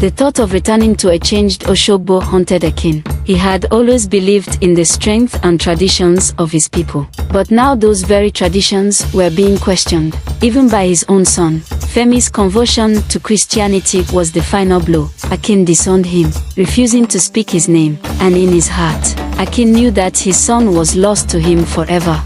The thought of returning to a changed Oshogbo haunted Akin. He had always believed in the strength and traditions of his people. But now those very traditions were being questioned, even by his own son. Femi's conversion to Christianity was the final blow. Akin disowned him, refusing to speak his name, and in his heart, Akin knew that his son was lost to him forever.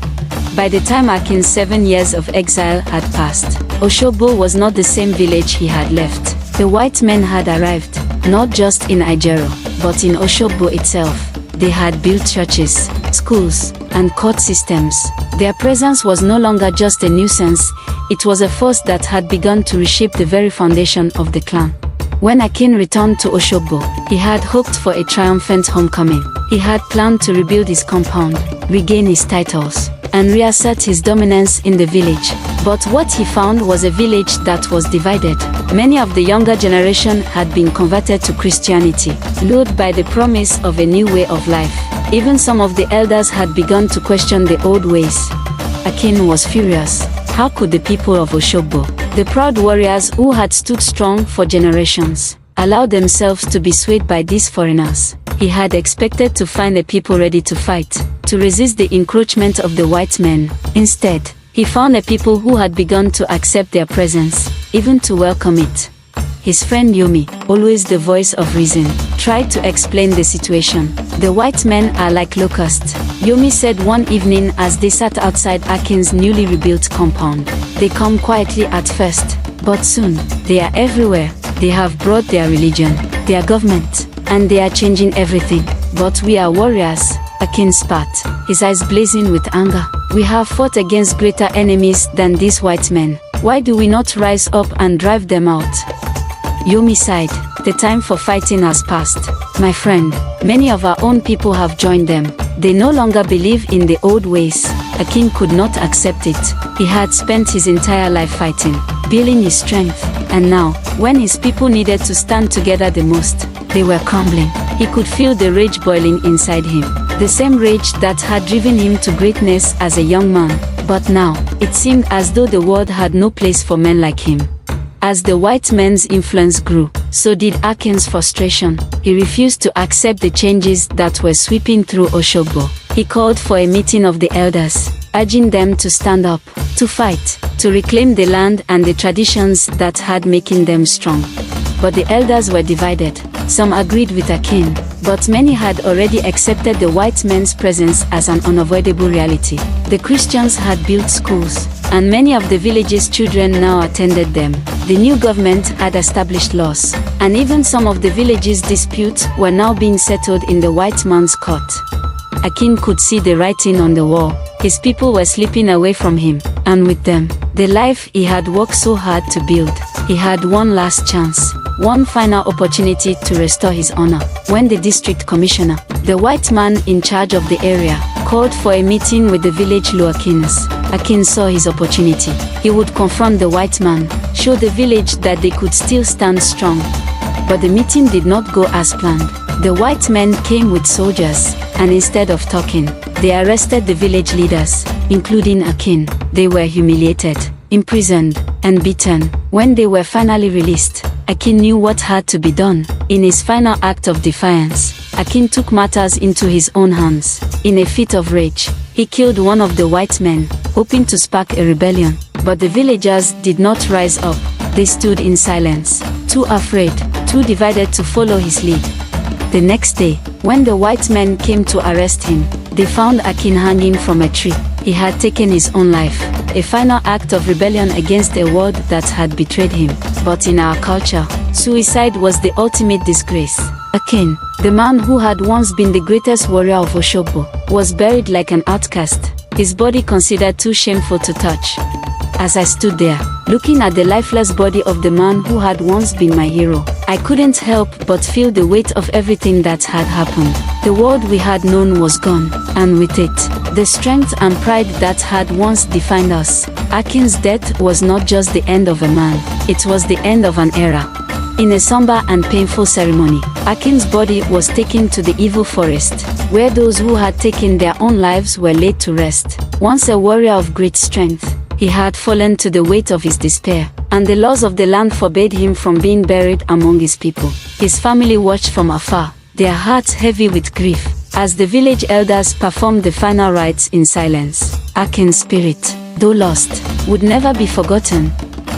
By the time Akin's 7 years of exile had passed, Oshogbo was not the same village he had left. The white men had arrived, not just in Ijero, but in Oshogbo itself. They had built churches, schools, and court systems. Their presence was no longer just a nuisance, it was a force that had begun to reshape the very foundation of the clan. When Akin returned to Oshogbo, he had hoped for a triumphant homecoming. He had planned to rebuild his compound, regain his titles, and reassert his dominance in the village. But what he found was a village that was divided. Many of the younger generation had been converted to Christianity, lured by the promise of a new way of life. Even some of the elders had begun to question the old ways. Akin was furious. How could the people of Oshogbo, the proud warriors who had stood strong for generations, allow themselves to be swayed by these foreigners? He had expected to find a people ready to fight, to resist the encroachment of the white men. Instead, he found a people who had begun to accept their presence, even to welcome it. His friend Yomi, always the voice of reason, tried to explain the situation. The white men are like locusts, Yomi said one evening as they sat outside Akin's newly rebuilt compound. They come quietly at first, but soon, they are everywhere. They have brought their religion, their government, and they are changing everything. But we are warriors, Akin spat, his eyes blazing with anger. We have fought against greater enemies than these white men. Why do we not rise up and drive them out? Yomi sighed. The time for fighting has passed. My friend, many of our own people have joined them. They no longer believe in the old ways. Akin could not accept it. He had spent his entire life fighting, building his strength, and now, when his people needed to stand together the most, they were crumbling. He could feel the rage boiling inside him. The same rage that had driven him to greatness as a young man. But now, it seemed as though the world had no place for men like him. As the white men's influence grew, so did Akin's frustration. He refused to accept the changes that were sweeping through Oshogbo. He called for a meeting of the elders, urging them to stand up, to fight, to reclaim the land and the traditions that had making them strong. But the elders were divided. Some agreed with Akin, but many had already accepted the white men's presence as an unavoidable reality. The Christians had built schools, and many of the village's children now attended them. The new government had established laws, and even some of the village's disputes were now being settled in the white man's court. Akin could see the writing on the wall. His people were slipping away from him, and with them, the life he had worked so hard to build. He had one last chance, one final opportunity to restore his honor. When the district commissioner, the white man in charge of the area, called for a meeting with the village Luakins, Akin saw his opportunity. He would confront the white man, show the village that they could still stand strong. But the meeting did not go as planned. The white men came with soldiers, and instead of talking, they arrested the village leaders, including Akin. They were humiliated, imprisoned, and beaten. When they were finally released, Akin knew what had to be done. In his final act of defiance, Akin took matters into his own hands. In a fit of rage, he killed one of the white men, hoping to spark a rebellion. But the villagers did not rise up. They stood in silence, too afraid, too divided to follow his lead. The next day, when the white men came to arrest him, they found Akin hanging from a tree. He had taken his own life, a final act of rebellion against a world that had betrayed him. But in our culture, suicide was the ultimate disgrace. Akin, the man who had once been the greatest warrior of Oshogbo, was buried like an outcast, his body considered too shameful to touch. As I stood there, looking at the lifeless body of the man who had once been my hero, I couldn't help but feel the weight of everything that had happened. The world we had known was gone, and with it, the strength and pride that had once defined us. Akin's death was not just the end of a man, it was the end of an era. In a somber and painful ceremony, Akin's body was taken to the evil forest, where those who had taken their own lives were laid to rest. Once a warrior of great strength, He had fallen to the weight of his despair, and the laws of the land forbade him from being buried among his people. His family watched from afar, their hearts heavy with grief, as the village elders performed the final rites in silence. Akin's spirit, though lost, would never be forgotten.